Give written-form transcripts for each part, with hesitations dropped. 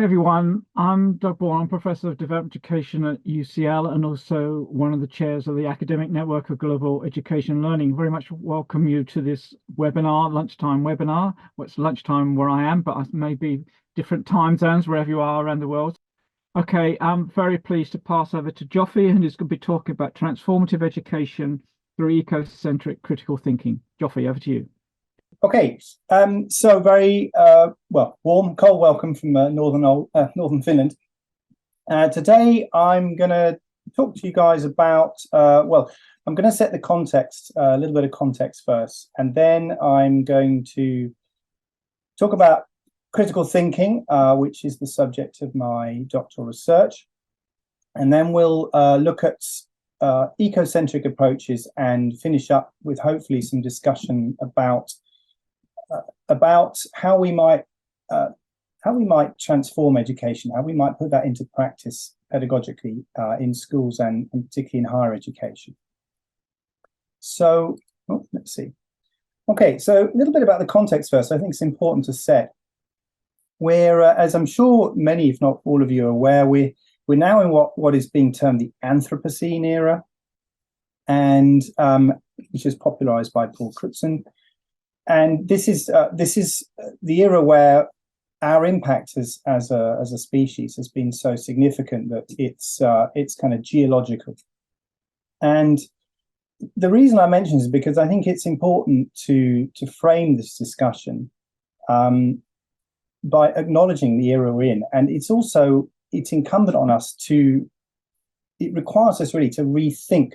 Hi everyone, I'm Doug Bourn. I'm Professor of Development Education at UCL and also one of the chairs of the Academic Network of Global Education and Learning. Very much welcome you to this webinar, lunchtime webinar. Well, it's lunchtime where I am, but it may be different time zones wherever you are around the world. Okay, I'm very pleased to pass over to Joffy, and he's going to be talking about transformative education through ecocentric critical thinking. Joffy, over to you. Okay, so very warm, cold welcome from northern Finland. Today I'm going to talk to you guys about, I'm going to set the context, a little bit of context first, and then I'm going to talk about critical thinking, which is the subject of my doctoral research. And then we'll look at ecocentric approaches and finish up with hopefully some discussion about how we might transform education, how we might put that into practice pedagogically in schools and particularly in higher education. So let's see. Okay, so a little bit about the context first. I think it's important to set. We're, as I'm sure many, if not all of you are aware, we're now in what is being termed the Anthropocene era, and which is popularized by Paul Crutzen. And this is the era where our impact as a species has been so significant that it's kind of geological. And the reason I mention this is because I think it's important to frame this discussion by acknowledging the era we're in. And it's incumbent on us it requires us really to rethink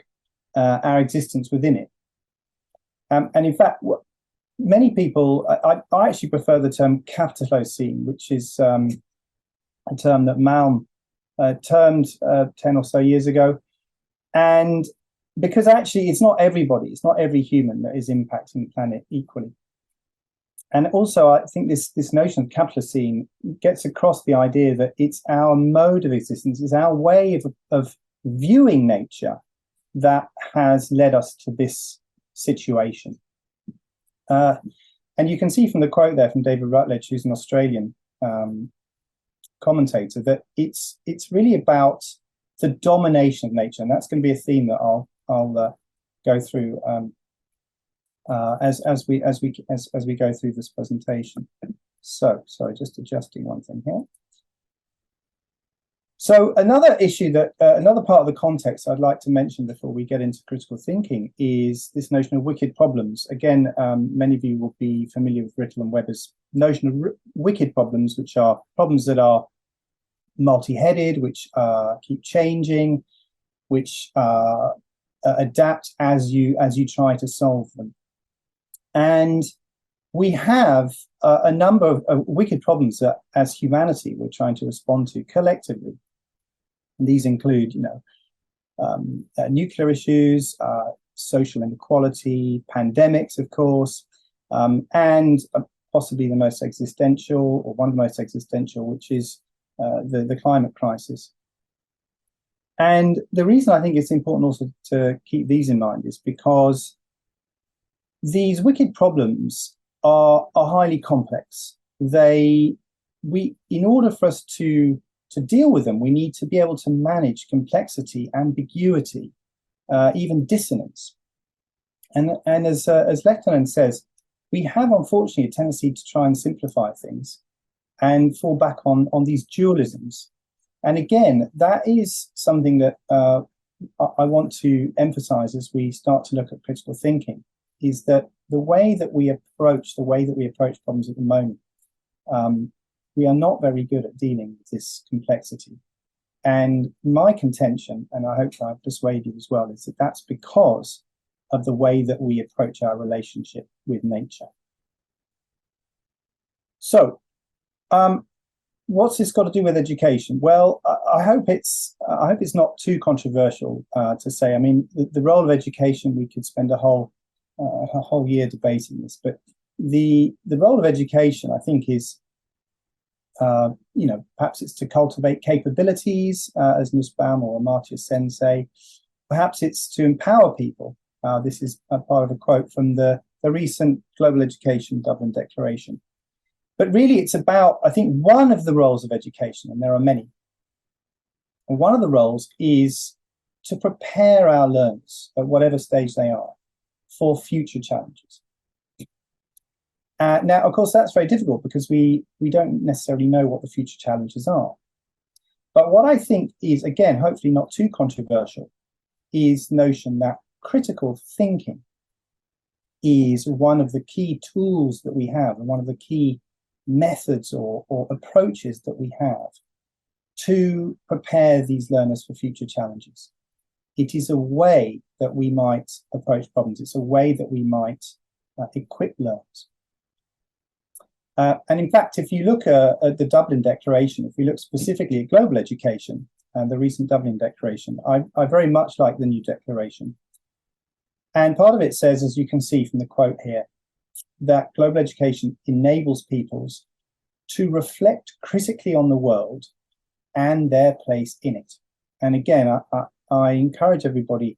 our existence within it. And in fact, many people, I actually prefer the term Capitalocene, which is a term that Malm termed 10 or so years ago. And because actually it's not everybody, it's not every human that is impacting the planet equally. And also I think this notion of Capitalocene gets across the idea that it's our mode of existence, it's our way of viewing nature that has led us to this situation. And you can see from the quote there from David Rutledge, who's an Australian commentator, that it's really about the domination of nature, and that's going to be a theme that I'll go through as we go through this presentation. So, sorry, just adjusting one thing here. So another issue another part of the context I'd like to mention before we get into critical thinking is this notion of wicked problems. Again, many of you will be familiar with Rittel and Webber's notion of wicked problems, which are problems that are multi-headed, which keep changing, which adapt as you try to solve them. And we have a number of wicked problems that, as humanity, we're trying to respond to collectively. And these include, nuclear issues, social inequality, pandemics, of course, and possibly the most existential, or one of the most existential, which is the climate crisis. And the reason I think it's important also to keep these in mind is because these wicked problems are highly complex. In order for us to deal with them, we need to be able to manage complexity, ambiguity, even dissonance. And as Lehtinen says, we have unfortunately a tendency to try and simplify things and fall back on these dualisms. And again, that is something that I want to emphasize as we start to look at critical thinking, is that the way that we approach problems at the moment, we are not very good at dealing with this complexity. And my contention, and I hope I've persuaded you as well, is that that's because of the way that we approach our relationship with nature. So, what's this got to do with education? Well, I hope it's not too controversial to say. I mean, the role of education, we could spend a whole year debating this, but the role of education, I think, is perhaps it's to cultivate capabilities, as Nussbaum or Amartya Sen say. Perhaps it's to empower people. This is a part of a quote from the recent Global Education Dublin Declaration. But really, it's about, I think, one of the roles of education, and there are many. And one of the roles is to prepare our learners at whatever stage they are for future challenges. Now, of course, that's very difficult because we don't necessarily know what the future challenges are. But what I think is, again, hopefully not too controversial, is the notion that critical thinking is one of the key tools that we have, and one of the key methods or approaches that we have to prepare these learners for future challenges. It is a way that we might approach problems. It's a way that we might equip learners. And in fact, if you look at the Dublin Declaration, if we look specifically at global education and the recent Dublin Declaration, I very much like the new declaration. And part of it says, as you can see from the quote here, that global education enables peoples to reflect critically on the world and their place in it. And again, I encourage everybody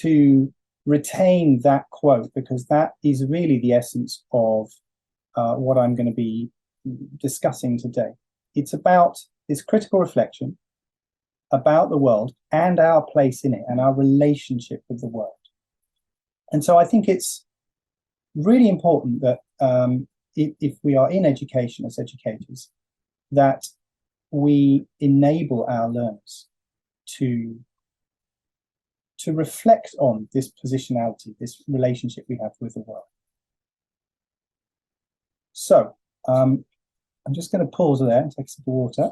to retain that quote, because that is really the essence of what I'm going to be discussing today. It's about this critical reflection about the world and our place in it and our relationship with the world. And so I think it's really important that if we are in education as educators, that we enable our learners to reflect on this positionality, this relationship we have with the world. So I'm just going to pause there and take a sip of water.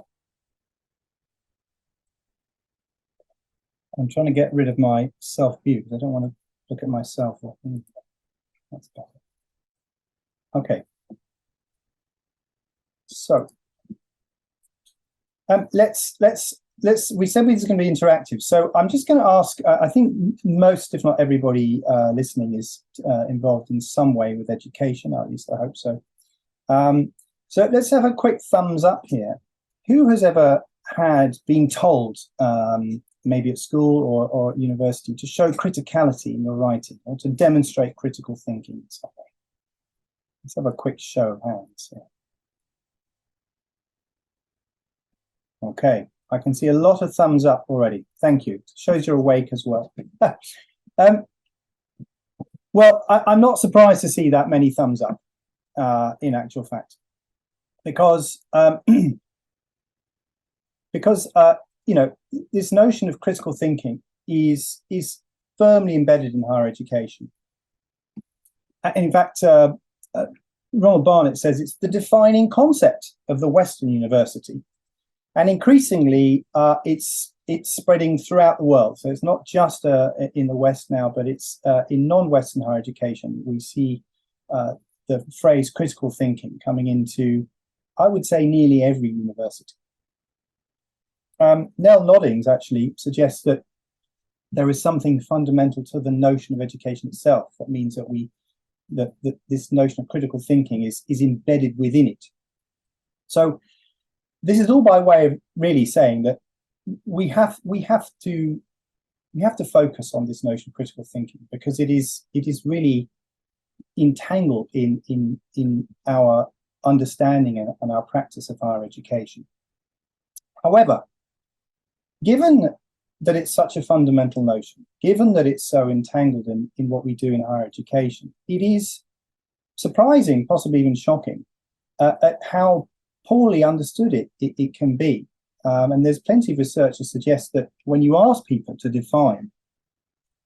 I'm trying to get rid of my self-view because I don't want to look at myself. That's better. Okay. So we said this is going to be interactive. So I'm just going to ask, I think most, if not everybody listening is involved in some way with education, at least I hope so. So let's have a quick thumbs up here. Who has ever been told, maybe at school or university, to show criticality in your writing or to demonstrate critical thinking in some way? Let's have a quick show of hands here. Okay, I can see a lot of thumbs up already. Thank you. It shows you're awake as well. Well, I'm not surprised to see that many thumbs up. In actual fact, because you know, this notion of critical thinking is firmly embedded in higher education. And in fact, Ronald Barnett says it's the defining concept of the Western university, and increasingly it's spreading throughout the world. So it's not just in the West now, but it's in non-Western higher education. We see the phrase critical thinking coming into, I would say, nearly every university. Nell Noddings actually suggests that there is something fundamental to the notion of education itself. That means that this notion of critical thinking is embedded within it. So this is all by way of really saying that we have to focus on this notion of critical thinking, because it is really entangled in our understanding and our practice of higher education. However, given that it's such a fundamental notion, given that it's so entangled in what we do in higher education, it is surprising, possibly even shocking, at how poorly understood it can be. And there's plenty of research that suggests that when you ask people to define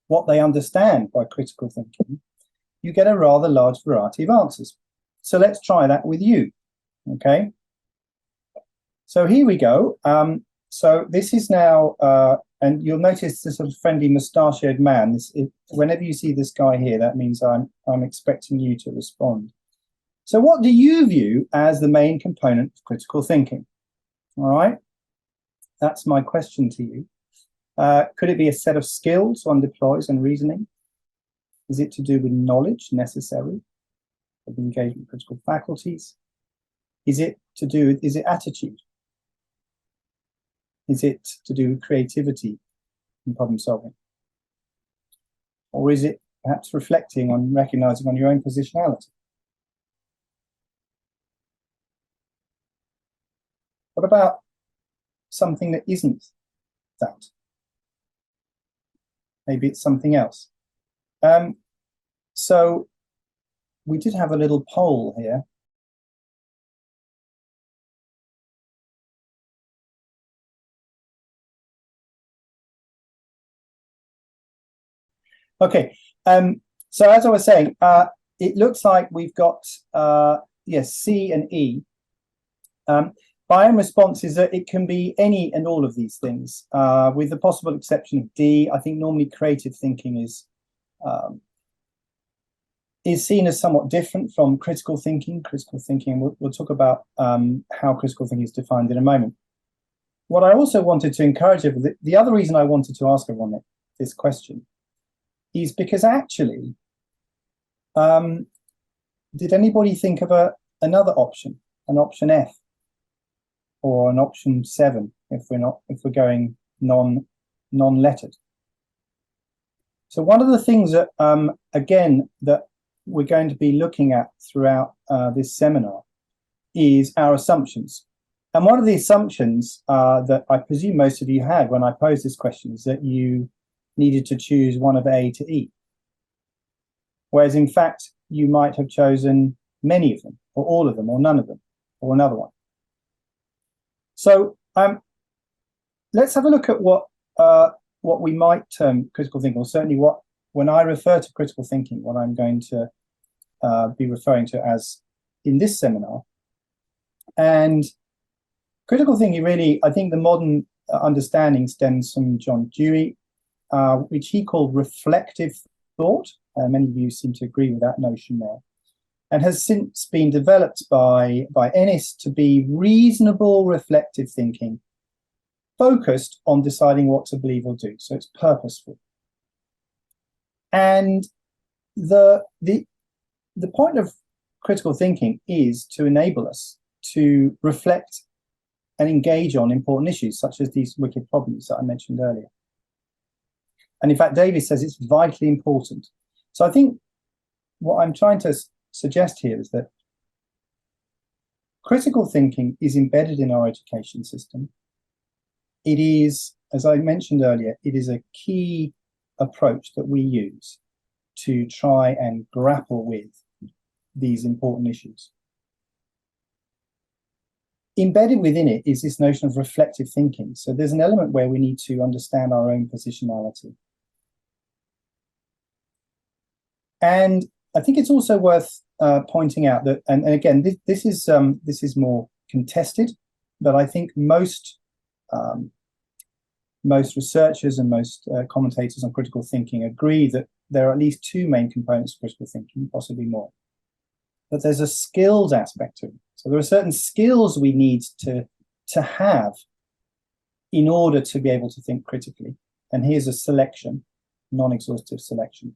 what they understand by critical thinking, you get a rather large variety of answers. So let's try that with you, okay? So here we go. So this is now, and you'll notice this sort of friendly mustachioed man. Whenever you see this guy here, that means I'm expecting you to respond. So what do you view as the main component of critical thinking? All right, that's my question to you. Could it be a set of skills one deploys in reasoning? Is it to do with knowledge necessary of engagement with critical faculties? Is it attitude? Is it to do with creativity and problem solving? Or is it perhaps reflecting on, recognizing on your own positionality? What about something that isn't that? Maybe it's something else. So we did have a little poll here. Okay, so as I was saying, it looks like we've got, yes, C and E. My own response is that it can be any and all of these things, with the possible exception of D. I think normally creative thinking is seen as somewhat different from critical thinking. Critical thinking, we'll talk about how critical thinking is defined in a moment. What I also wanted to encourage everyone, the other reason I wanted to ask everyone this question is because actually, did anybody think of another option, an option F, or an option 7 if we're going non-lettered? So one of the things that again that we're going to be looking at throughout this seminar is our assumptions. And one of the assumptions that I presume most of you had when I posed this question is that you needed to choose one of A to E, whereas in fact you might have chosen many of them, or all of them, or none of them, or another one. So let's have a look at what we might term critical thinking, or certainly when I refer to critical thinking, what I'm going to be referring to as in this seminar. And critical thinking really, I think the modern understanding stems from John Dewey, which he called reflective thought. Many of you seem to agree with that notion there, and has since been developed by Ennis to be reasonable reflective thinking, focused on deciding what to believe or do. So it's purposeful. And the point of critical thinking is to enable us to reflect and engage on important issues, such as these wicked problems that I mentioned earlier. And in fact, Davis says it's vitally important. So I think what I'm trying to suggest here is that critical thinking is embedded in our education system. It is, as I mentioned earlier, it is a key approach that we use to try and grapple with these important issues. Embedded within it is this notion of reflective thinking. So there's an element where we need to understand our own positionality. And I think it's also worth pointing out that, and again, this is more contested, but I think most researchers and most commentators on critical thinking agree that there are at least two main components of critical thinking, possibly more. But there's a skills aspect to it. So there are certain skills we need to have in order to be able to think critically. And here's a selection, non-exhaustive selection.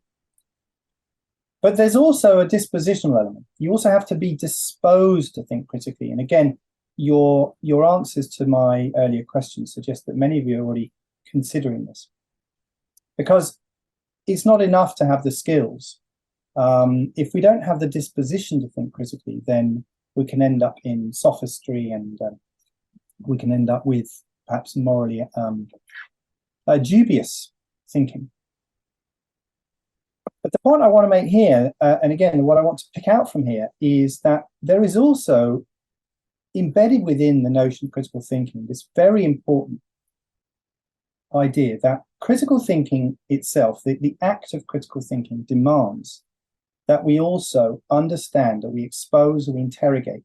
But there's also a dispositional element. You also have to be disposed to think critically. And again, your answers to my earlier questions suggest that many of you are already considering this. Because it's not enough to have the skills. If we don't have the disposition to think critically, then we can end up in sophistry, and we can end up with perhaps morally dubious thinking. But the point I want to make here, and again, what I want to pick out from here, is that there is also embedded within the notion of critical thinking this very important idea that critical thinking itself, the act of critical thinking, demands that we also understand, that we expose, that we interrogate,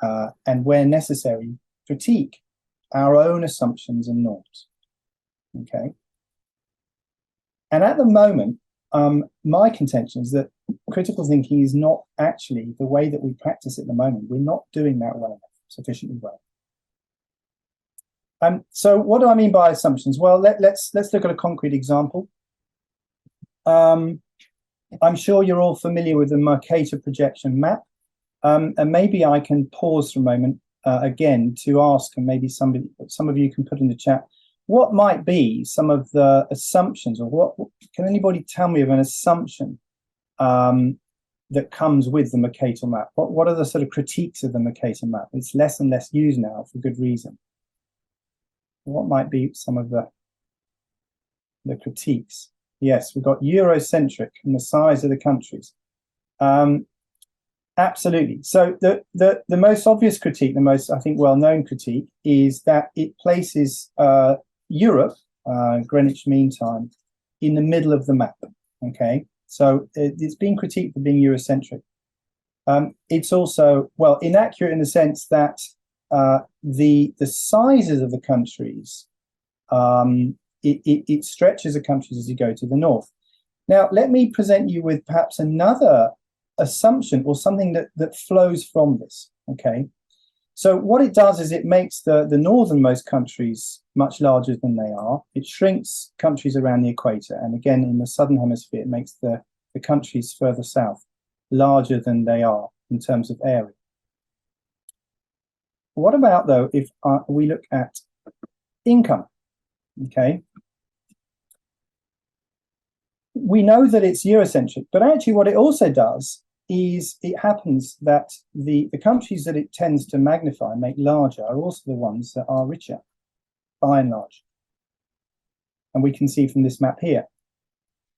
and where necessary, critique our own assumptions and norms. Okay. And at the moment, my contention is that critical thinking is not actually the way that we practice it at the moment. We're not doing that well enough, sufficiently well. So what do I mean by assumptions? Well, let's look at a concrete example. I'm sure you're all familiar with the Mercator projection map. And maybe I can pause for a moment again to ask, and maybe some of you can put in the chat, what might be some of the assumptions, or what can anybody tell me of an assumption that comes with the Mercator map? What are the sort of critiques of the Mercator map? It's less and less used now for good reason. What might be some of the critiques? Yes, we've got Eurocentric and the size of the countries. Absolutely. So the most obvious critique, the most, I think, well-known critique, is that it places Europe, Greenwich Mean Time, in the middle of the map. Okay, so it's been critiqued for being Eurocentric. It's also, well, inaccurate in the sense that the sizes of the countries, it stretches the countries as you go to the north. Now, let me present you with perhaps another assumption or something that flows from this. Okay, so what it does is it makes the northernmost countries much larger than they are. It shrinks countries around the equator, and again in the southern hemisphere it makes the countries further south larger than they are in terms of area. What about, though, if we look at income? Okay, we know that it's Eurocentric, but actually what it also does is it happens that the countries that it tends to magnify and make larger are also the ones that are richer, by and large. And we can see from this map here.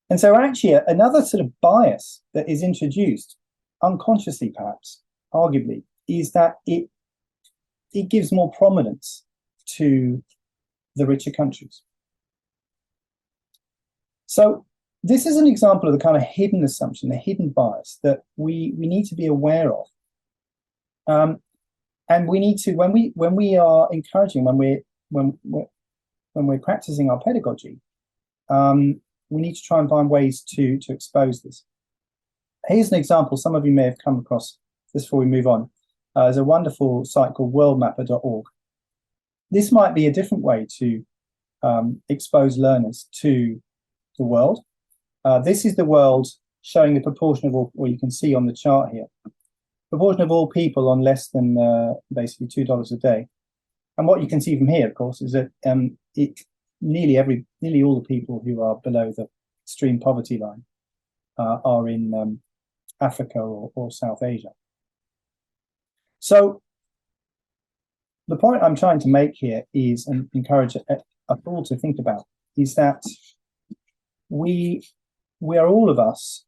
And so actually another sort of bias that is introduced, unconsciously perhaps, arguably, is that it gives more prominence to the richer countries. So this is an example of the kind of hidden assumption, the hidden bias that we need to be aware of. And we need to, when we are encouraging, when we're practicing our pedagogy, we need to try and find ways to expose this. Here's an example some of you may have come across just before we move on. There's a wonderful site called worldmapper.org. This might be a different way to expose learners to the world. This is the world showing the proportion of all, well, you can see on the chart here, proportion of all people on less than basically $2 a day. And what you can see from here, of course, is that nearly all the people who are below the extreme poverty line are in Africa or South Asia. So the point I'm trying to make here is, and encourage a thought to think about, is that we are all of us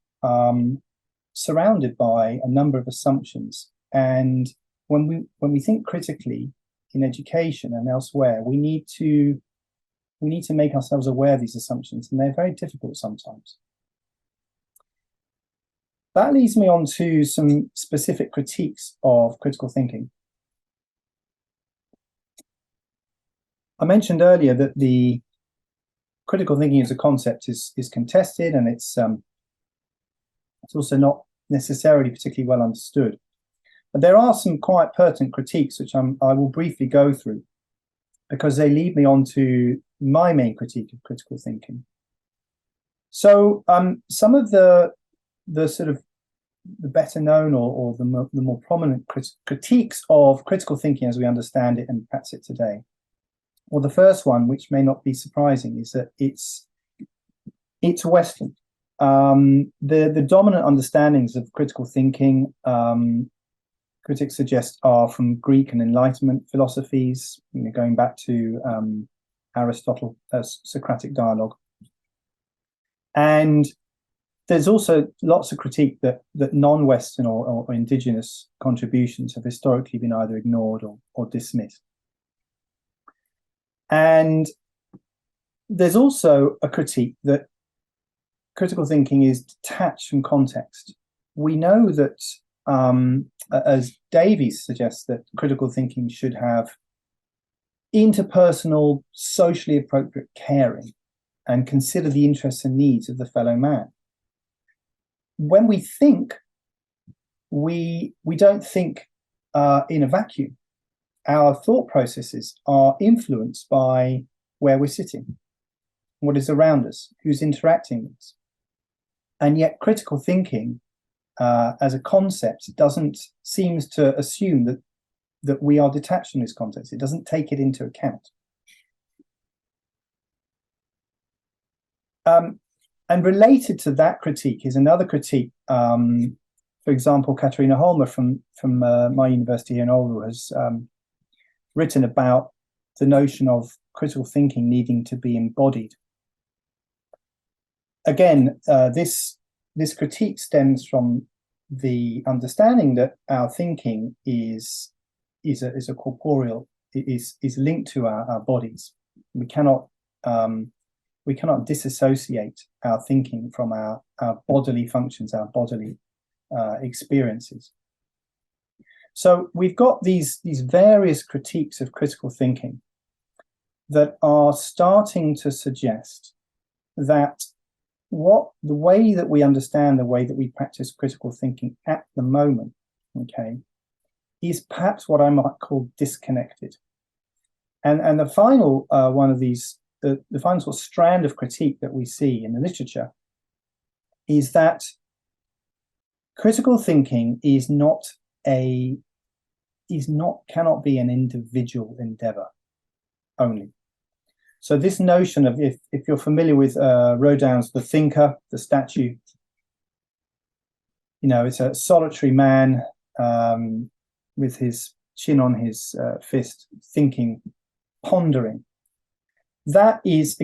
surrounded by a number of assumptions, and when we think critically in education and elsewhere, we need to make ourselves aware of these assumptions, and they're very difficult sometimes. That leads me on to some specific critiques of critical thinking. I mentioned earlier that the critical thinking as a concept is contested, and it's also not necessarily particularly well understood. But there are some quite pertinent critiques which I will briefly go through, because they lead me on to my main critique of critical thinking. So some of the sort of the better known or the more prominent critiques of critical thinking as we understand it and practice it today. Well, the first one, which may not be surprising, is that it's Western. The dominant understandings of critical thinking, critics suggest, are from Greek and Enlightenment philosophies, going back to Aristotle, Socratic dialogue. And there's also lots of critique that non-Western or indigenous contributions have historically been either ignored or dismissed. And there's also a critique that critical thinking is detached from context. We know that, as Davies suggests, that critical thinking should have interpersonal, socially appropriate caring and consider the interests and needs of the fellow man. When we think, we don't think in a vacuum. Our thought processes are influenced by where we're sitting, what is around us, who's interacting with us. And yet critical thinking as a concept seems to assume that we are detached from this context. It doesn't take it into account. And related to that critique is another critique for example, Katarina Holmer from my university in Oulu has written about the notion of critical thinking needing to be embodied. Again, this critique stems from the understanding that our thinking is a corporeal, is linked to our bodies. We cannot disassociate our thinking from our bodily functions, our bodily experiences. So we've got these various critiques of critical thinking that are starting to suggest that the way that we understand, the way that we practice critical thinking at the moment, okay, is perhaps what I might call disconnected. And the final one of these, the final sort of strand of critique that we see in the literature is that critical thinking cannot be an individual endeavor only. So this notion of, if you're familiar with Rodin's The Thinker, the statue, it's a solitary man with his chin on his fist, thinking, pondering. That is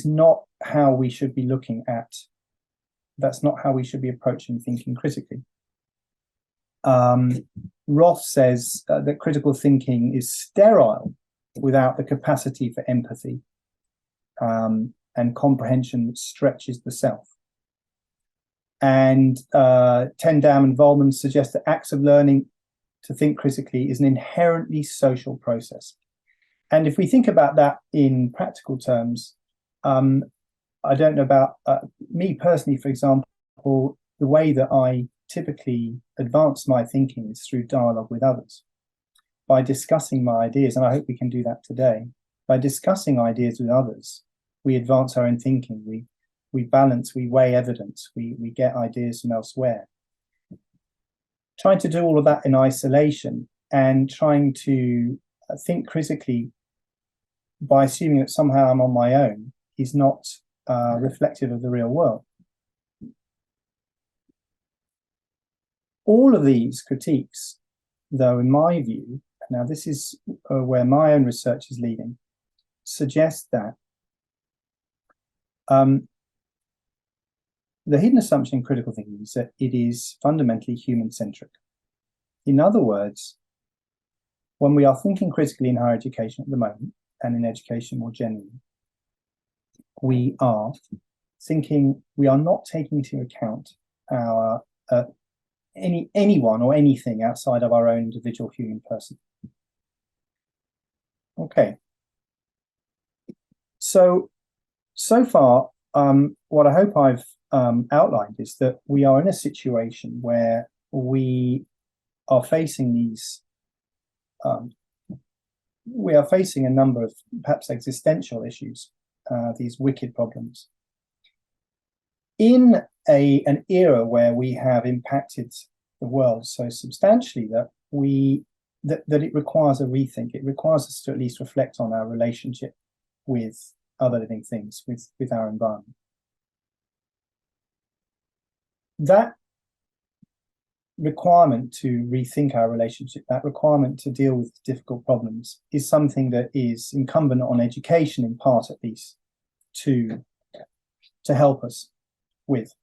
not how we should be looking at, that's not how we should be approaching thinking critically. Roth says that critical thinking is sterile without the capacity for empathy and comprehension that stretches the self. And Tendam and Vollman suggest that acts of learning to think critically is an inherently social process. And if we think about that in practical terms, I don't know about me personally, for example, the way that I typically advance my thinking is through dialogue with others, by discussing my ideas, and I hope we can do that today. By discussing ideas with others, we advance our own thinking, we balance, we weigh evidence, we get ideas from elsewhere. Trying to do all of that in isolation and trying to think critically by assuming that somehow I'm on my own is not reflective of the real world. All of these critiques, though, in my view, now this is where my own research is leading, suggest that the hidden assumption in critical thinking is that it is fundamentally human-centric. In other words, when we are thinking critically in higher education at the moment, and in education more generally, we are not taking into account our anyone or anything outside of our own individual human person. Okay. So far, what I hope I've outlined is that we are in a situation where we are facing these, we are facing a number of perhaps existential issues, these wicked problems. In an era where we have impacted the world so substantially that it requires a rethink. It requires us to at least reflect on our relationship with other living things, with our environment. That requirement to rethink our relationship, that requirement to deal with difficult problems, is something that is incumbent on education, in part at least, to help us with.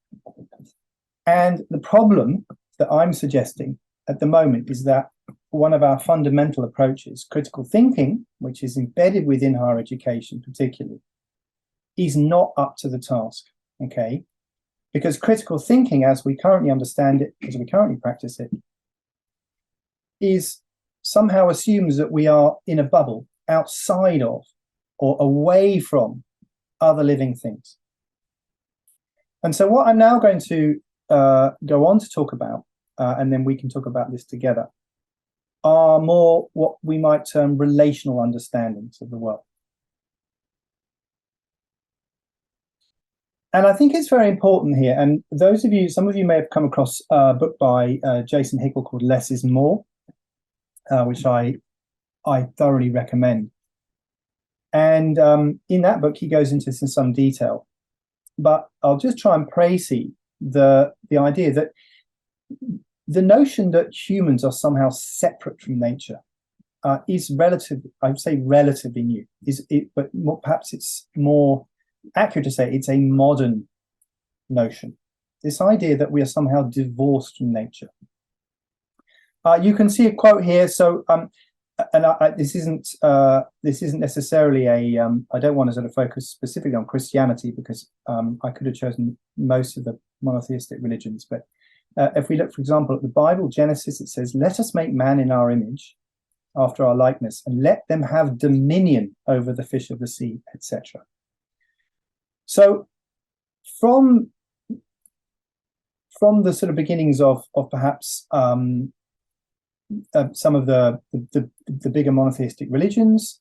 And the problem that I'm suggesting at the moment is that one of our fundamental approaches, critical thinking, which is embedded within higher education particularly, is not up to the task, okay? Because critical thinking, as we currently understand it, as we currently practice it, is somehow assumes that we are in a bubble outside of or away from other living things. And so what I'm now going to go on to talk about, and then we can talk about this together, are more what we might term relational understandings of the world. And I think it's very important here, and some of you may have come across a book by Jason Hickel called Less is More, which I thoroughly recommend. And in that book, he goes into this in some detail. But I'll just try and précis the idea that the notion that humans are somehow separate from nature is I would say relatively new. But perhaps it's more accurate to say it's a modern notion. This idea that we are somehow divorced from nature. You can see a quote here. So, this isn't necessarily I don't want to sort of focus specifically on Christianity, because I could have chosen most of the monotheistic religions. But if we look, for example, at the Bible, Genesis, it says, "Let us make man in our image, after our likeness, and let them have dominion over the fish of the sea," etc. So, from the sort of beginnings of perhaps some of the bigger monotheistic religions,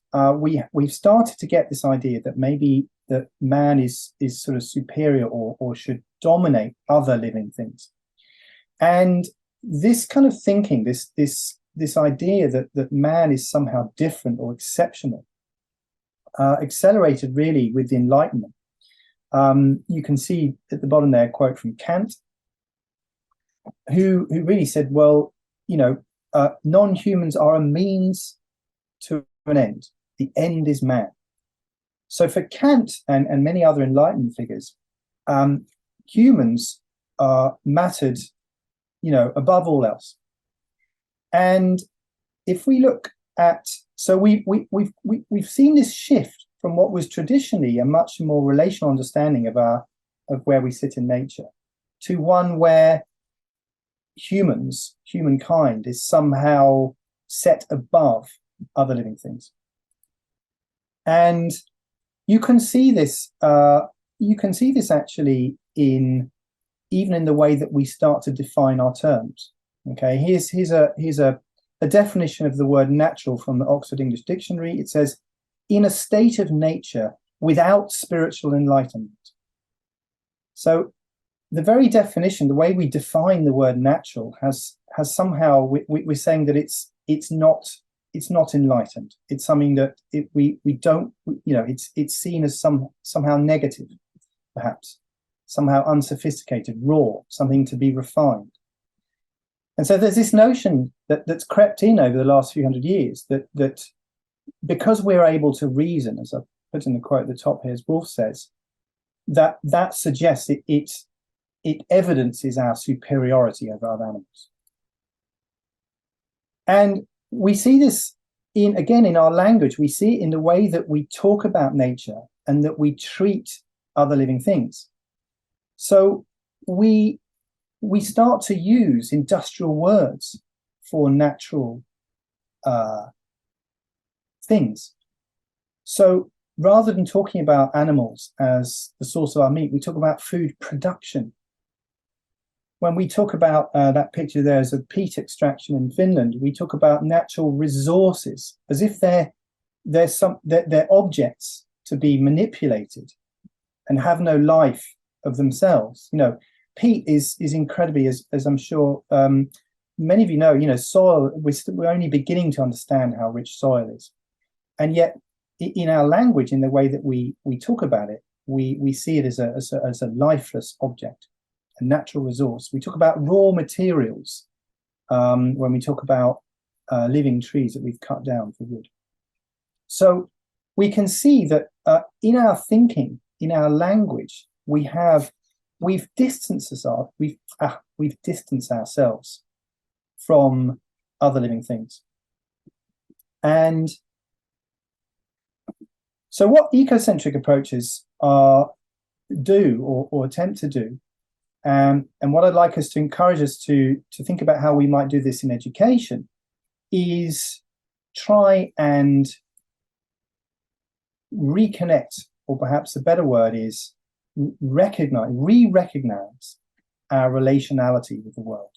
we've started to get this idea that maybe that man is sort of superior or should dominate other living things. And this kind of thinking, this idea that man is somehow different or exceptional, accelerated really with the Enlightenment. You can see at the bottom there a quote from Kant, who really said, well, non-humans are a means to an end. The end is man. So for Kant and many other Enlightenment figures, humans mattered, above all else. And if we look at, so we've seen this shift from what was traditionally a much more relational understanding of where we sit in nature, to one where humankind is somehow set above other living things. And you can see this actually even in the way that we start to define our terms. Okay, here's a definition of the word natural from the Oxford English Dictionary. It says, "in a state of nature without spiritual enlightenment." So the very definition, the way we define the word natural, has somehow we're saying that it's not enlightened. It's something that we don't, it's seen as somehow negative, perhaps somehow unsophisticated, raw, something to be refined. And so there's this notion that's crept in over the last few hundred years that because we're able to reason, as I put in the quote at the top here, as Wolf says, that suggests it evidences our superiority over other animals. And we see this in our language. We see it in the way that we talk about nature and that we treat other living things. So we start to use industrial words for natural things. So rather than talking about animals as the source of our meat, we talk about food production. When we talk about that picture there as a peat extraction in Finland, we talk about natural resources as if they're objects to be manipulated and have no life of themselves. Peat is incredibly, as I'm sure many of you know, soil, we're only beginning to understand how rich soil is. And yet in our language, in the way that we talk about it, we see it as a lifeless object, a natural resource. We talk about raw materials when we talk about living trees that we've cut down for wood. So we can see that in our thinking, in our language, we've distanced ourselves from other living things. And so what ecocentric approaches do or attempt to do, and what I'd like us to encourage us to think about how we might do this in education, is try and reconnect, or perhaps a better word is re-recognize our relationality with the world.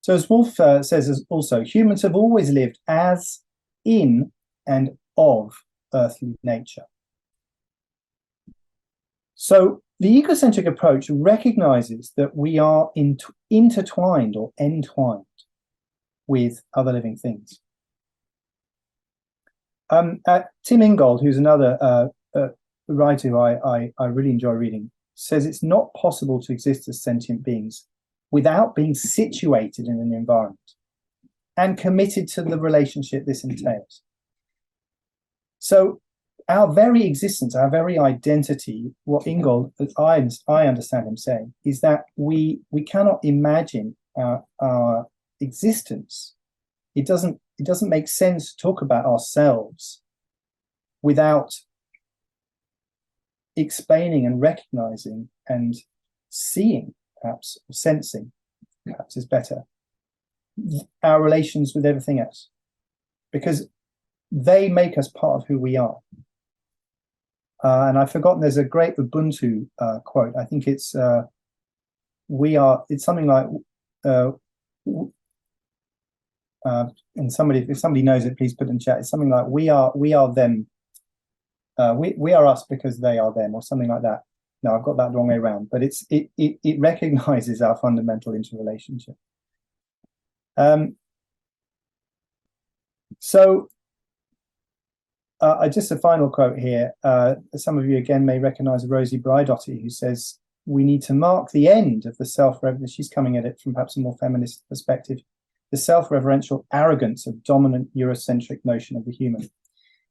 So as Wolf says also, humans have always lived as, in, and of earthly nature. So the ecocentric approach recognizes that we are intertwined or entwined with other living things. Tim Ingold, who's another writer who I really enjoy reading, says it's not possible to exist as sentient beings without being situated in an environment and committed to the relationship this entails. So our very existence, our very identity, what Ingold, as I understand him saying, is that we cannot imagine our existence. It doesn't make sense to talk about ourselves without explaining and recognizing and seeing, perhaps, or sensing, perhaps is better, our relations with everything else, because they make us part of who we are. And I've forgotten, there's a great Ubuntu quote. I think it's it's something like, and if somebody knows it, please put it in chat. It's something like, we are them. We are us because they are them, or something like that. No, I've got that the wrong way around, but it recognizes our fundamental interrelationship. Just a final quote here. Some of you again may recognize Rosie Braidotti, who says, we need to mark the end of the self-reverential, she's coming at it from perhaps a more feminist perspective, the self-reverential arrogance of dominant Eurocentric notion of the human.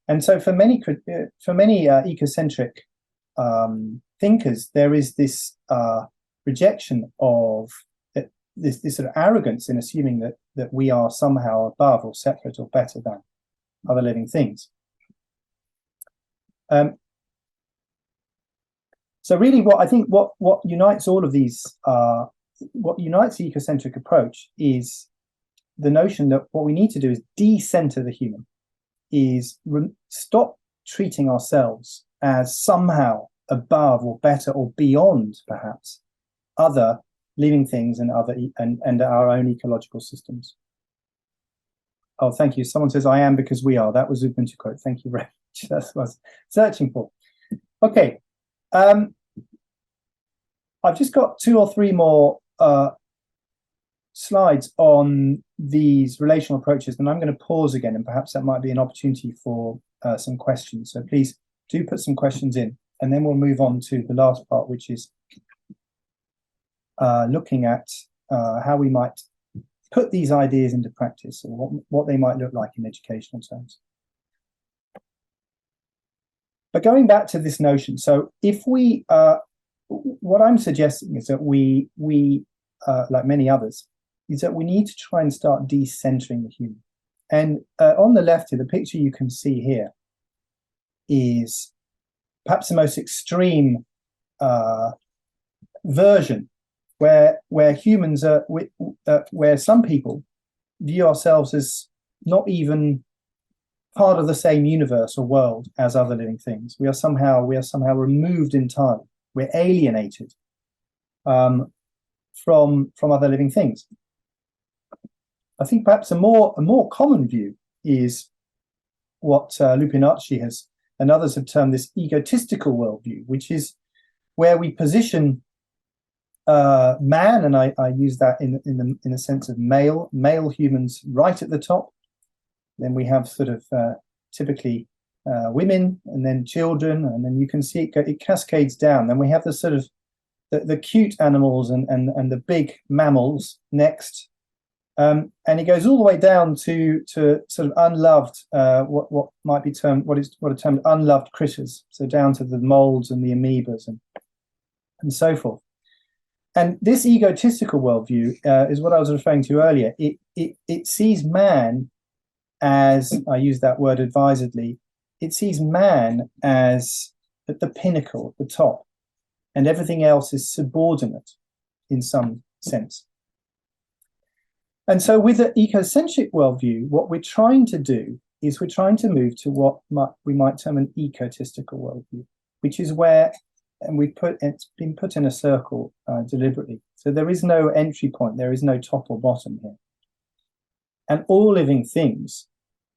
And so for many ecocentric thinkers, there is this rejection of this sort of arrogance in assuming that we are somehow above or separate or better than other living things. So really what unites all of these, what unites the ecocentric approach is the notion that what we need to do is decenter the human, is stop treating ourselves as somehow above or better or beyond perhaps other living things and our own ecological systems. Oh, thank you. Someone says, I am because we are. That was a Ubuntu quote. Thank you very much. That's what I was searching for. Okay. I've just got 2 or 3 more slides on these relational approaches, and I'm going to pause again, and perhaps that might be an opportunity for some questions. So please do put some questions in, and then we'll move on to the last part, which is looking at how we might put these ideas into practice, or what they might look like in educational terms. But going back to this notion, so if we, what I'm suggesting is that we like many others, is that we need to try and start decentering the human. And on the left here, the picture you can see here is perhaps the most extreme version, where humans are, where some people view ourselves as not even part of the same universe or world as other living things. We are somehow removed entirely. We're alienated from other living things. I think perhaps a more common view is what Lupinacci has and others have termed this egotistical worldview, which is where we position man, and I use that in the sense of male humans right at the top. Then we have sort of typically women, and then children, and then you can see it cascades down. Then we have the sort of the cute animals and the big mammals next, and it goes all the way down to sort of unloved, what might be termed what are termed unloved critters. So down to the molds and the amoebas and so forth. And this egotistical worldview is what I was referring to earlier. It sees man as, I use that word advisedly, it sees man as at the pinnacle, at the top, and everything else is subordinate in some sense. And so with the ecocentric worldview, what we're trying to do is we're trying to move to what we might term an ecotistical worldview, which is where, and it's been put in a circle deliberately. So there is no entry point, there is no top or bottom here. And all living things,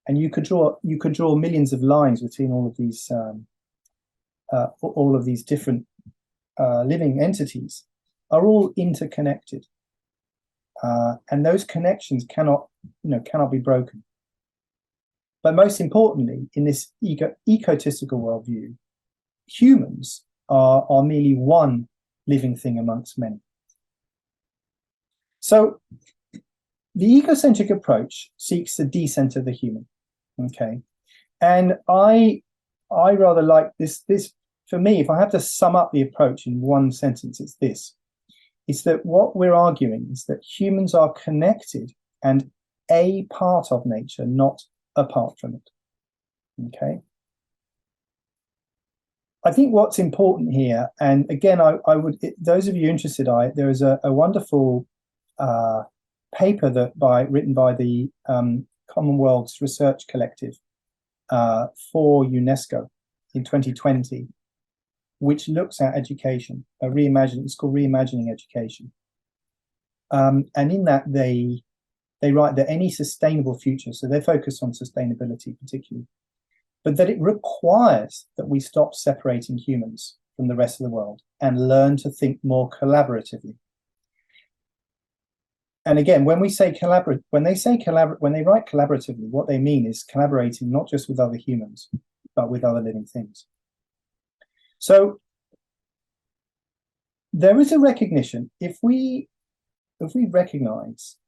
and you could draw millions of lines between all of these different living entities, are all interconnected, and those connections cannot be broken. But most importantly, in this ecotistical worldview, humans are merely one living thing amongst many. So the ecocentric approach seeks to decenter the human. Okay, and I rather like this. For me, if I have to sum up the approach in one sentence, it's this: it's that what we're arguing is that humans are connected and a part of nature, not apart from it. Okay. I think what's important here, and again, I would, those of you interested, there is a wonderful paper written by the Commonwealth's Research Collective for UNESCO in 2020, which looks at education, it's called Reimagining Education. And in that they write that any sustainable future, so they focus on sustainability particularly, but that it requires that we stop separating humans from the rest of the world and learn to think more collaboratively. And again, when they write collaboratively, what they mean is collaborating not just with other humans, but with other living things. So there is a recognition, if we recognize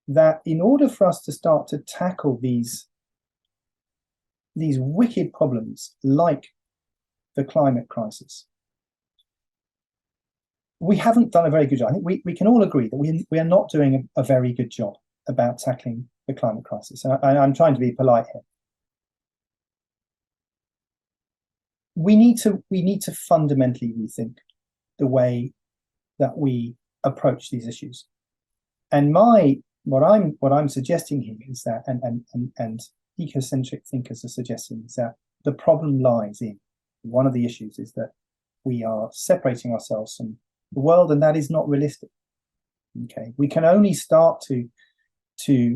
that in order for us to start to tackle these wicked problems like the climate crisis, we haven't done a very good job. I think we can all agree that we are not doing a very good job about tackling the climate crisis. And I'm trying to be polite here. We need to fundamentally rethink the way that we approach these issues. And what I'm suggesting here is that, and ecocentric thinkers are suggesting, is that the problem lies in, one of the issues is that we are separating ourselves from the world, and that is not realistic. Okay, we can only start to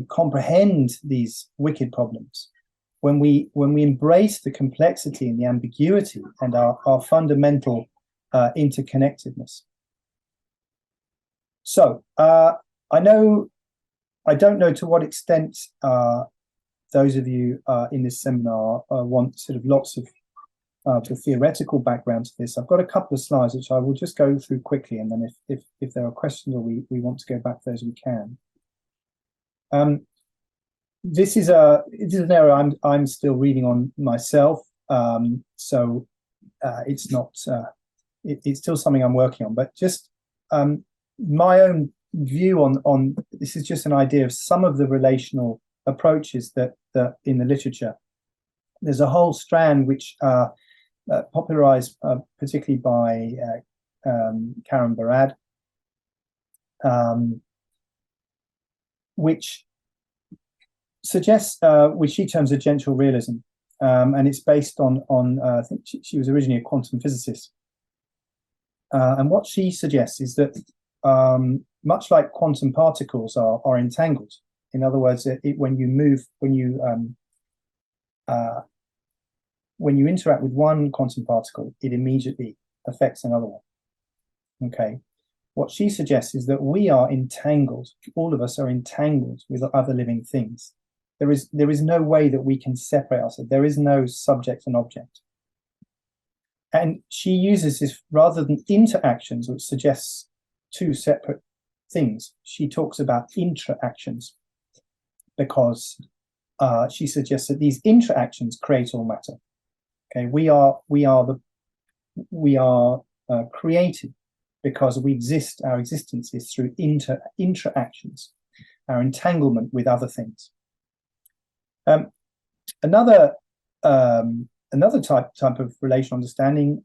comprehend these wicked problems when we embrace the complexity and the ambiguity and our fundamental interconnectedness. So I don't know to what extent those of you in this seminar want sort of lots of the theoretical background to this. I've got a couple of slides which I will just go through quickly, and then if there are questions or we want to go back to those, we can. This is an area I'm still reading on myself, so it's not it's still something I'm working on. But just my own view on this is just an idea of some of the relational approaches that in the literature. There's a whole strand which popularized particularly by Karen Barad, which suggests, which she terms a gentle realism, and it's based on I think she was originally a quantum physicist, and what she suggests is that much like quantum particles are entangled. In other words, when you interact with one quantum particle, it immediately affects another one. Okay. What she suggests is that we are entangled, all of us are entangled with other living things. There is no way that we can separate ourselves. There is no subject and object. And she uses this rather than interactions, which suggests two separate things. She talks about interactions because she suggests that these interactions create all matter. Okay, we are created because we exist. Our existence is through interactions, our entanglement with other things. Another type of relational understanding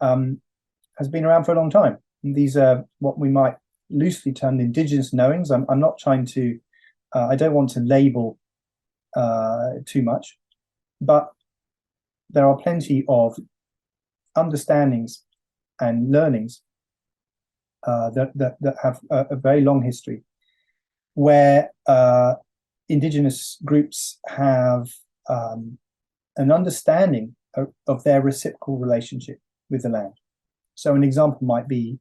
has been around for a long time. And these are what we might loosely term indigenous knowings. I'm not trying to. I don't want to label too much, but there are plenty of understandings and learnings that have a very long history, where indigenous groups have an understanding of their reciprocal relationship with the land. So an example might be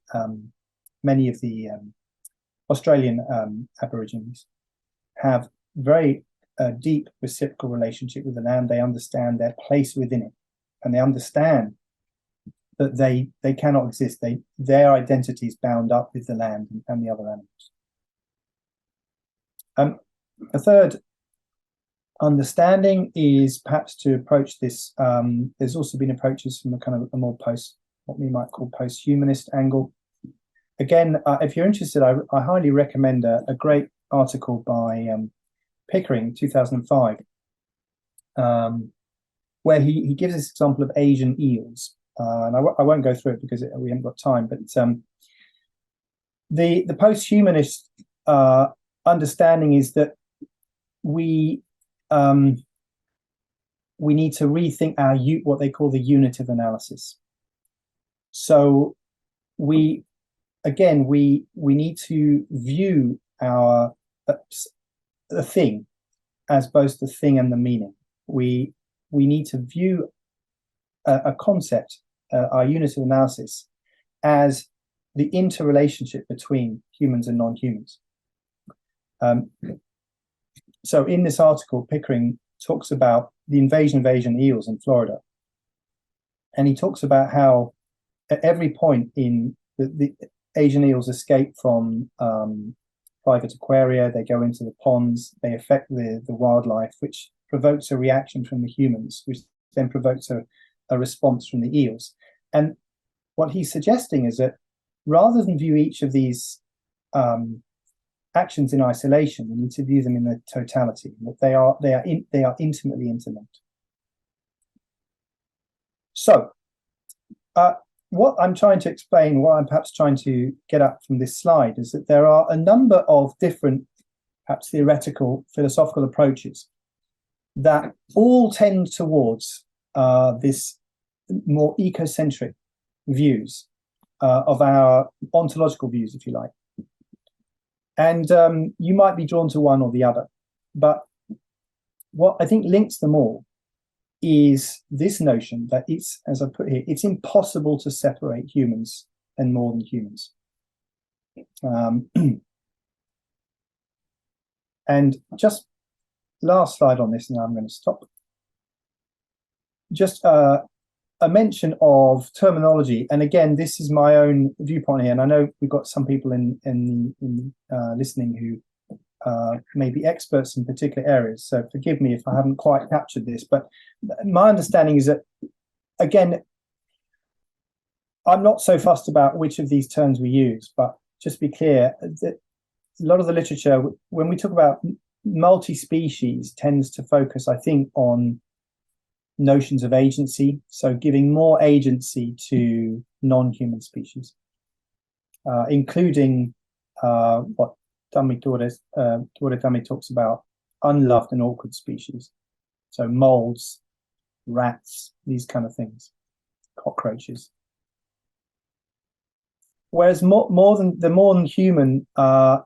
many of the Australian Aborigines have very deep reciprocal relationship with the land. They understand their place within it, and they understand that they cannot exist. Their identity is bound up with the land and the other animals. A third understanding is perhaps to approach this. There's also been approaches from a kind of a more what we might call post-humanist angle. Again, if you're interested, I highly recommend a great article by Pickering, 2005, where he gives this example of Asian eels. And I won't go through it because we haven't got time, but the post-humanist understanding is that we need to rethink our what they call the unitive analysis. So we need to view the thing as both the thing and the meaning. We need to view a concept, our unitive analysis, as the interrelationship between humans and non-humans. So in this article, Pickering talks about the invasion of Asian eels in Florida. And he talks about how at every point in the Asian eels escape from private aquaria, they go into the ponds, they affect the wildlife, which provokes a reaction from the humans, which then provokes a response from the eels. And what he's suggesting is that rather than view each of these actions in isolation, we need to view them in the totality, that they are intimately interlinked. So what I'm trying to explain, what I'm perhaps trying to get at from this slide, is that there are a number of different, perhaps theoretical, philosophical approaches that all tend towards this more ecocentric views of our ontological views, if you like. And you might be drawn to one or the other, but what I think links them all is this notion that it's, as I put here, it's impossible to separate humans and more than humans. And just last slide on this, and I'm going to stop. Just a mention of terminology, and again, this is my own viewpoint here, and I know we've got some people in listening who may be experts in particular areas, so forgive me if I haven't quite captured this, but my understanding is that, again, I'm not so fussed about which of these terms we use, but just be clear that a lot of the literature, when we talk about multi-species, tends to focus, I think, on notions of agency, so giving more agency to non-human species, including what Dami talks about, unloved and awkward species, so moles, rats, these kind of things, cockroaches. Whereas more than human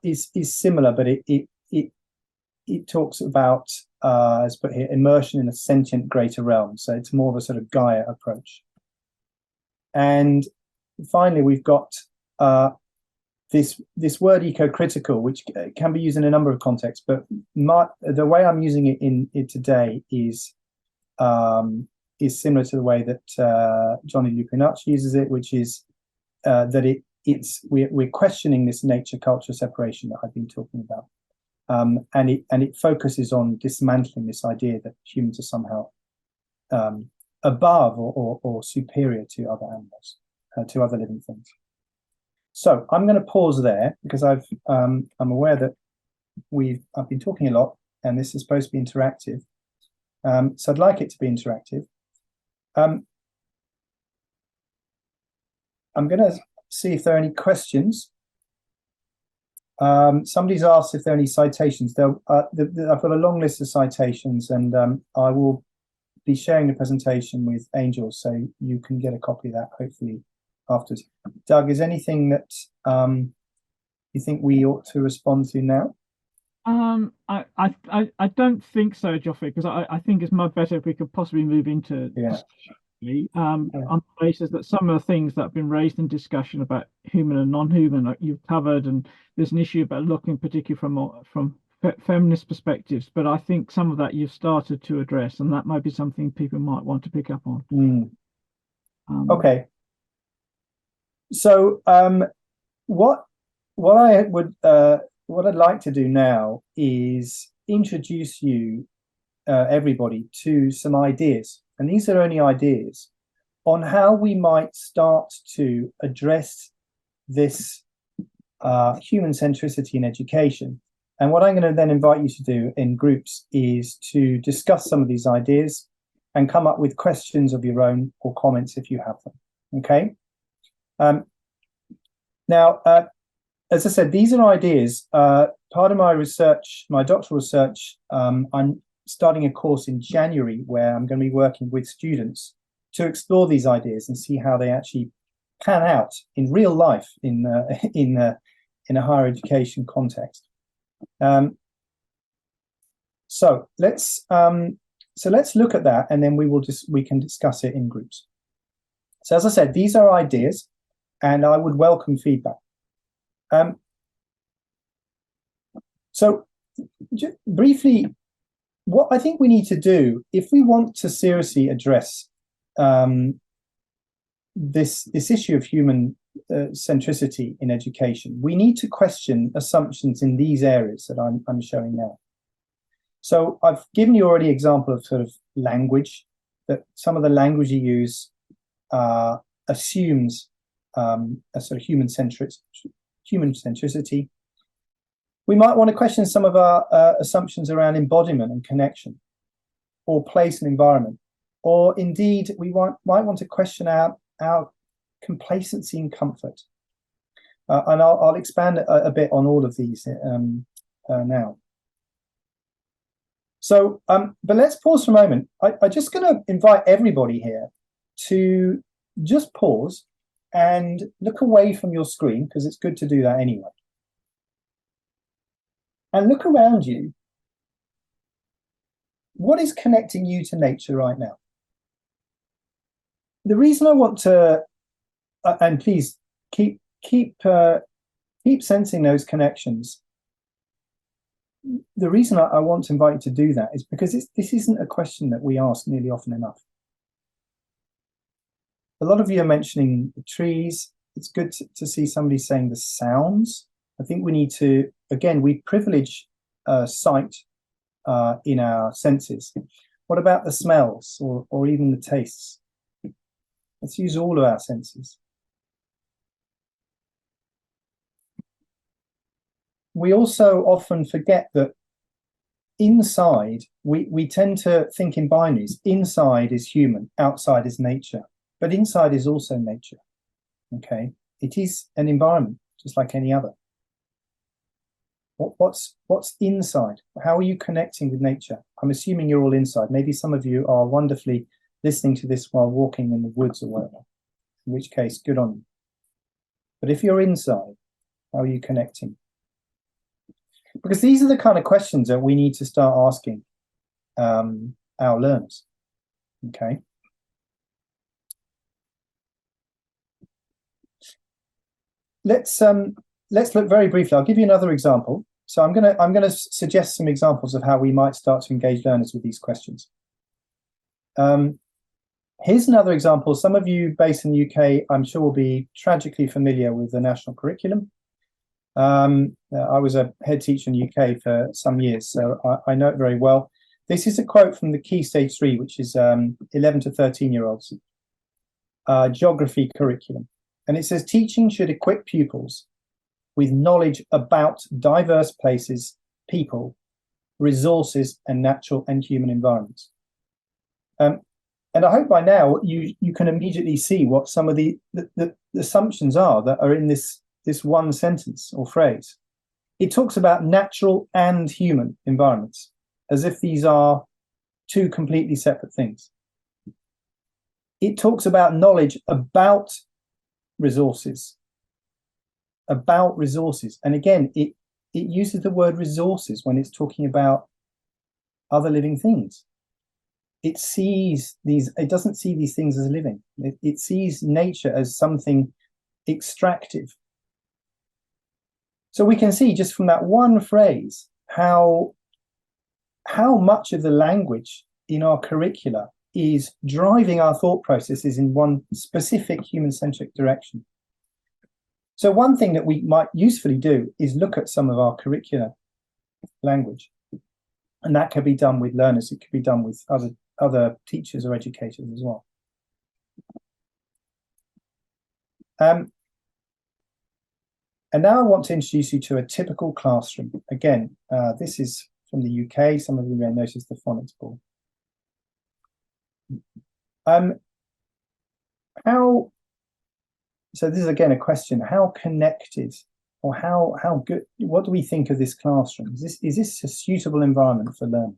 is similar, but it talks about, as put here, immersion in a sentient greater realm. So it's more of a sort of Gaia approach. And finally, we've got this word ecocritical, which can be used in a number of contexts, but the way I'm using it in today is similar to the way that Johnny Lupinacci uses it, which is that we're questioning this nature-culture separation that I've been talking about. And it focuses on dismantling this idea that humans are somehow above or superior to other animals, to other living things. So I'm going to pause there because I'm aware that I've been talking a lot, and this is supposed to be interactive. So I'd like it to be interactive. I'm going to see if there are any questions. Somebody's asked if there are any citations. I've got a long list of citations, and I will be sharing the presentation with Angel, so you can get a copy of that hopefully afterwards. Doug, is anything that you think we ought to respond to now? I don't think so, Joffy, because I think it's much better if we could possibly move into on the basis that some of the things that have been raised in discussion about human and non-human you've covered, and there's an issue about looking particularly from feminist perspectives, but I think some of that you've started to address, and that might be something people might want to pick up on. Okay. So what what I'd like to do now is introduce you everybody to some ideas, and these are only ideas on how we might start to address this human centricity in education. And what I'm going to then invite you to do in groups is to discuss some of these ideas and come up with questions of your own or comments if you have them. Okay. Now, as I said, these are ideas. Part of my research, my doctoral research, I'm starting a course in January where I'm going to be working with students to explore these ideas and see how they actually pan out in real life in a higher education context. So let's look at that, and then we can discuss it in groups. So as I said, these are ideas, and I would welcome feedback. So briefly, what I think we need to do if we want to seriously address this issue of human centricity in education, we need to question assumptions in these areas that I'm showing now. So I've given you already an example of sort of language, that some of the language you use assumes a sort of human centricity. We might want to question some of our assumptions around embodiment and connection, or place and environment, or indeed we might want to question our complacency and comfort. And I'll expand a bit on all of these now. So, but let's pause for a moment. I'm just going to invite everybody here to just pause and look away from your screen, because it's good to do that anyway. And look around you. What is connecting you to nature right now? The reason I want to, and please keep sensing those connections. The reason I want to invite you to do that is because this isn't a question that we ask nearly often enough. A lot of you are mentioning the trees. It's good to see somebody saying the sounds. I think we need to, again, we privilege sight in our senses. What about the smells or even the tastes? Let's use all of our senses. We also often forget that inside, we tend to think in binaries. Inside is human, outside is nature, but inside is also nature. Okay, it is an environment just like any other. What's inside? How are you connecting with nature? I'm assuming you're all inside. Maybe some of you are wonderfully listening to this while walking in the woods or whatever, in which case, good on you. But if you're inside, how are you connecting? Because these are the kind of questions that we need to start asking our learners. Okay. Let's look very briefly. I'll give you another example. So I'm gonna suggest some examples of how we might start to engage learners with these questions. Here's another example. Some of you based in the UK, I'm sure, will be tragically familiar with the national curriculum. I was a head teacher in the UK for some years, so I know it very well. This is a quote from the Key Stage 3, which is 11 to 13-year-olds geography curriculum. And it says, teaching should equip pupils with knowledge about diverse places, people, resources, and natural and human environments. And I hope by now you can immediately see what some of the assumptions are that are in this one sentence or phrase. It talks about natural and human environments, as if these are two completely separate things. It talks about knowledge about resources. And again, it uses the word resources when it's talking about other living things. It doesn't see these things as living. It sees nature as something extractive. So we can see just from that one phrase how much of the language in our curricula is driving our thought processes in one specific human-centric direction. So one thing that we might usefully do is look at some of our curricular language. And that could be done with learners. It could be done with other teachers or educators as well. And now I want to introduce you to a typical classroom. Again, this is from the UK. Some of you may notice the phonics board. So this is again a question: how connected, or how good? What do we think of this classroom? Is this a suitable environment for learning?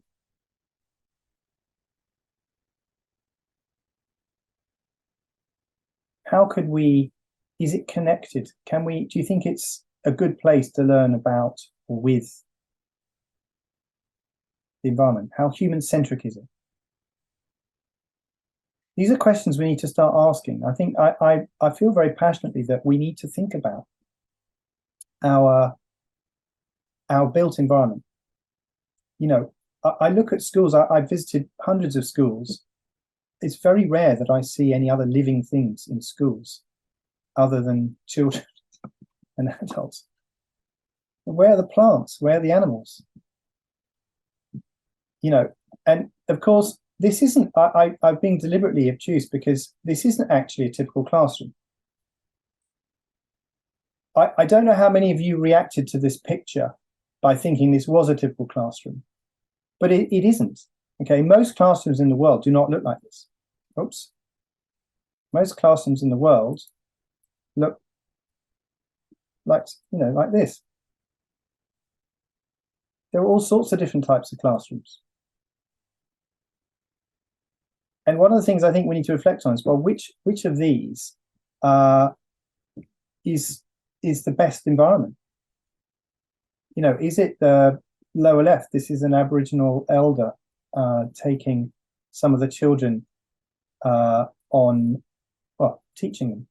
How could we? Is it connected? Can we? Do you think it's a good place to learn about or with the environment? How human-centric is it? These are questions we need to start asking. I think I feel very passionately that we need to think about our built environment. You know, I look at schools. I visited hundreds of schools. It's very rare that I see any other living things in schools other than children and adults. Where are the plants? Where are the animals? You know, and of course, this isn't, I've been deliberately obtuse because this isn't actually a typical classroom. I don't know how many of you reacted to this picture by thinking this was a typical classroom, but it isn't. Okay, most classrooms in the world do not look like this. Oops. Most classrooms in the world look like, you know, like this. There are all sorts of different types of classrooms. And one of the things I think we need to reflect on is, well, which of these is the best environment? You know, is it the lower left? This is an Aboriginal elder taking some of the children on, well, teaching them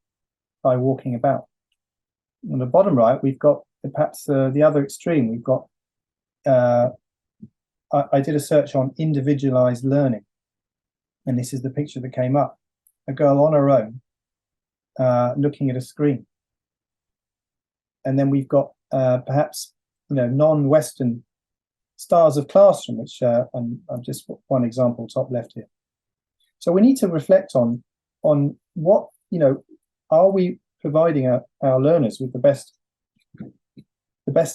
by walking about. On the bottom right, we've got perhaps the other extreme. We've got, I did a search on individualized learning. And this is the picture that came up. A girl on her own, looking at a screen. And then we've got perhaps, you know, non-Western styles of classroom, which and I've just put one example top left here. So we need to reflect on what, you know, are we providing our learners with the best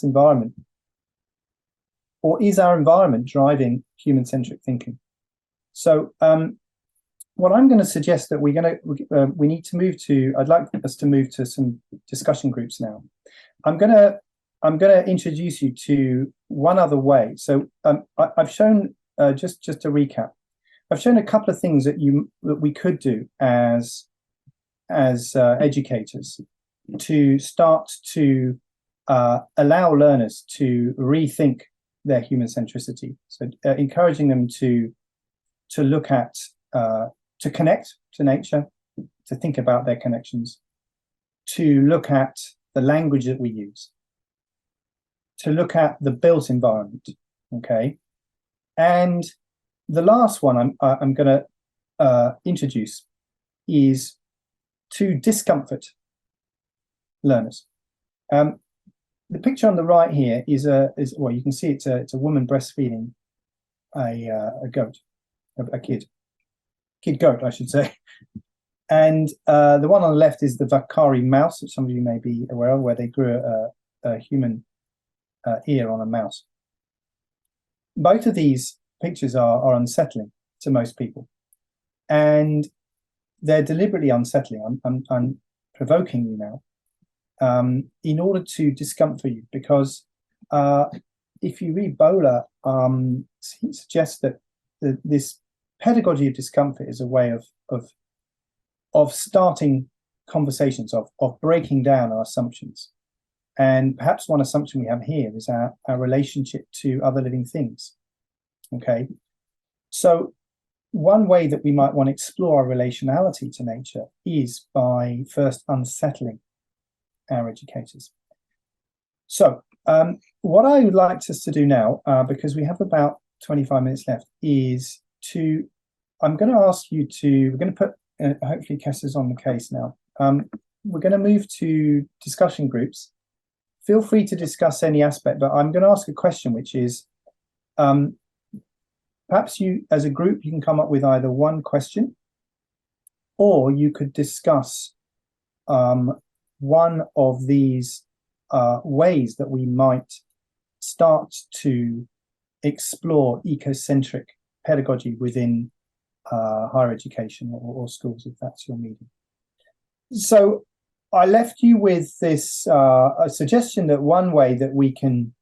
environment, or is our environment driving human-centric thinking? So what I'm going to suggest that we need to move to, I'd like us to move to some discussion groups now. I'm going to introduce you to one other way. So I've shown, just to recap, I've shown a couple of things that we could do as educators to start to allow learners to rethink their human centricity. So encouraging them to look at, to connect to nature, to think about their connections, to look at the language that we use, to look at the built environment, okay? And the last one I'm going to introduce is to discomfort learners. The picture on the right here is well, you can see it's a woman breastfeeding a goat, a kid goat, I should say. And the one on the left is the Vakari mouse, which some of you may be aware of, where they grew a human ear on a mouse. Both of these pictures are unsettling to most people, and they're deliberately unsettling. I'm provoking you now in order to discomfort you, because if you read Bowler, he suggests that this pedagogy of discomfort is a way of starting conversations, of breaking down our assumptions. And perhaps one assumption we have here is our relationship to other living things. Okay, so one way that we might want to explore our relationality to nature is by first unsettling our educators. So what I would like us to do now, because we have about 25 minutes left, is I'm going to ask you to, we're going to put, hopefully Kessa's on the case now. we're going to move to discussion groups. Feel free to discuss any aspect, but I'm going to ask a question, which is, perhaps you, as a group, you can come up with either one question, or you could discuss one of these ways that we might start to explore ecocentric pedagogy within higher education or schools, if that's your medium. So I left you with this a suggestion that one way that we can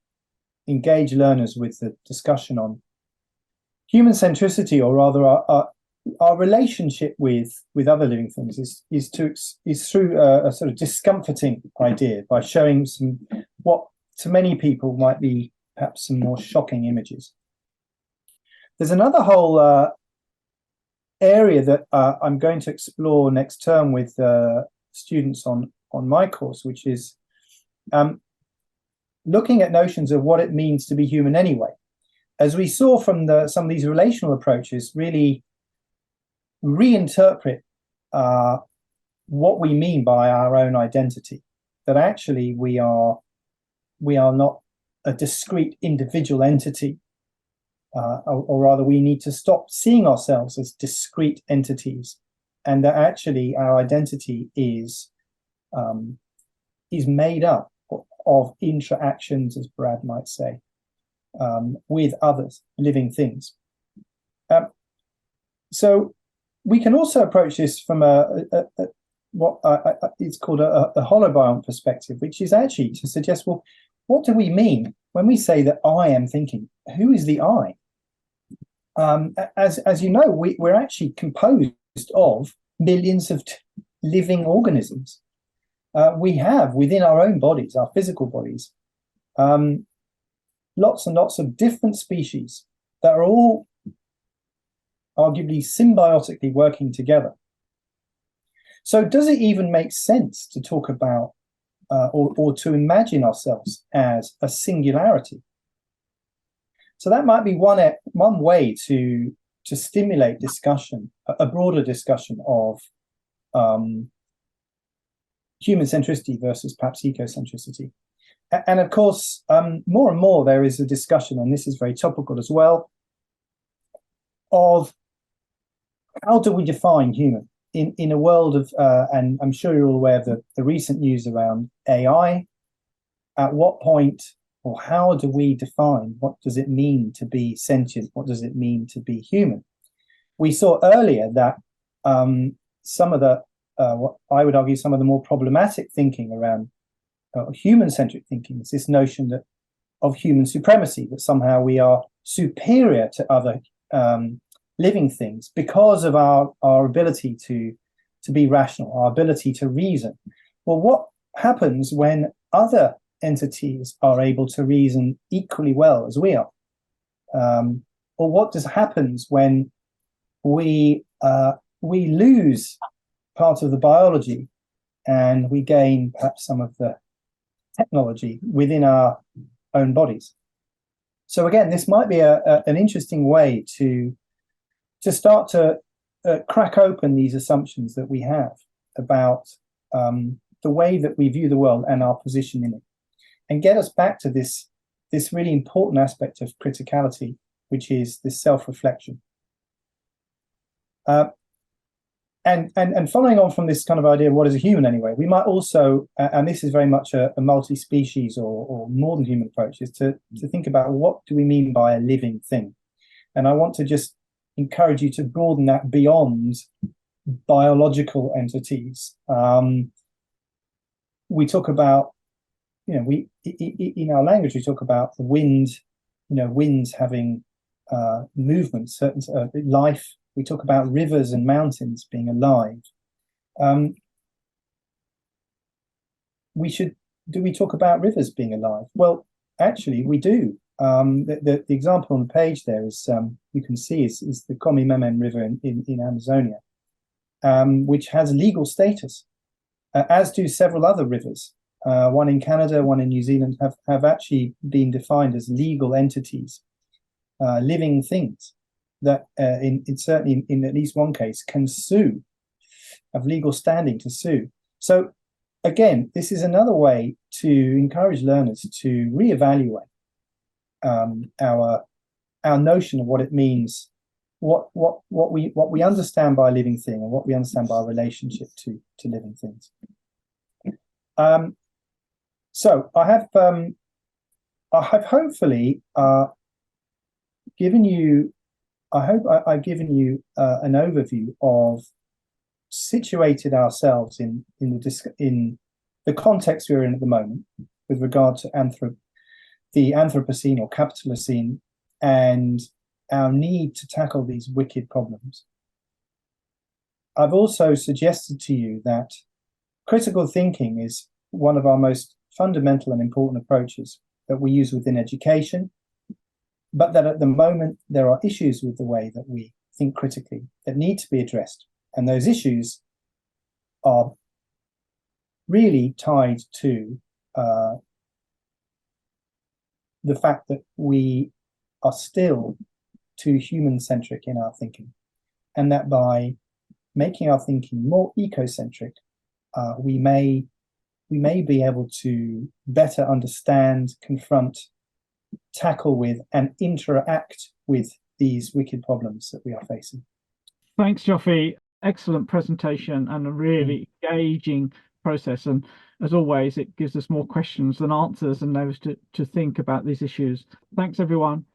engage learners with the discussion on human centricity, or rather our relationship with other living things, is through a sort of discomforting idea, by showing some what to many people might be perhaps some more shocking images. There's another whole area that I'm going to explore next term with students on my course, which is looking at notions of what it means to be human anyway. As we saw from some of these relational approaches, really reinterpret what we mean by our own identity, that actually we are not a discrete individual entity, or rather we need to stop seeing ourselves as discrete entities, and that actually our identity is made up of interactions, as Brad might say, with others, living things. So we can also approach this from what it's called a holobiont perspective, which is actually to suggest, well, what do we mean when we say that I am thinking? Who is the I? As you know, we're actually composed of millions of living organisms. We have within our own bodies, our physical bodies, lots and lots of different species that are all arguably symbiotically working together. So does it even make sense to talk about or to imagine ourselves as a singularity? So that might be one way to stimulate discussion, a broader discussion of human centricity versus perhaps ecocentricity. And of course, more and more there is a discussion, and this is very topical as well, of how do we define human in a world of, and I'm sure you're all aware of the recent news around AI. At what point, or how do we define what does it mean to be sentient? What does it mean to be human? We saw earlier that some of the, what I would argue, some of the more problematic thinking around human-centric thinking is this notion of human supremacy, that somehow we are superior to other living things because of our ability to be rational, our ability to reason. Well, what happens when other entities are able to reason equally well as we are? Or what happens when we lose part of the biology and we gain perhaps some of the technology within our own bodies? So again, this might be an interesting way to start to crack open these assumptions that we have about the way that we view the world and our position in it, and get us back to this really important aspect of criticality, which is this self-reflection. And following on from this kind of idea of what is a human anyway, we might also, and this is very much a multi-species or more than human approach, is to think about what do we mean by a living thing. And I want to just encourage you to broaden that beyond biological entities. We talk about, in our language, we talk about the wind, winds having movement, certain life. We talk about rivers and mountains being alive. Do we talk about rivers being alive? Well, actually, we do. The example on the page there is, you can see, is the Comimemem River in Amazonia, which has legal status, as do several other rivers. One in Canada, one in New Zealand have actually been defined as legal entities, living things that certainly in at least one case can sue, have legal standing to sue. So again, this is another way to encourage learners to reevaluate our notion of what it means, what we understand by a living thing, and what we understand by a relationship to living things. So I have hopefully given you. I hope I've given you an overview of situated ourselves in the context we're in at the moment with regard to the Anthropocene or Capitalocene and our need to tackle these wicked problems. I've also suggested to you that critical thinking is one of our most fundamental and important approaches that we use within education, but that at the moment there are issues with the way that we think critically that need to be addressed. And those issues are really tied to the fact that we are still too human-centric in our thinking, and that by making our thinking more ecocentric, we may be able to better understand, confront, tackle with, and interact with these wicked problems that we are facing. Thanks, Joffy. Excellent presentation and a really engaging process. And as always, it gives us more questions than answers and knows to think about these issues. Thanks, everyone.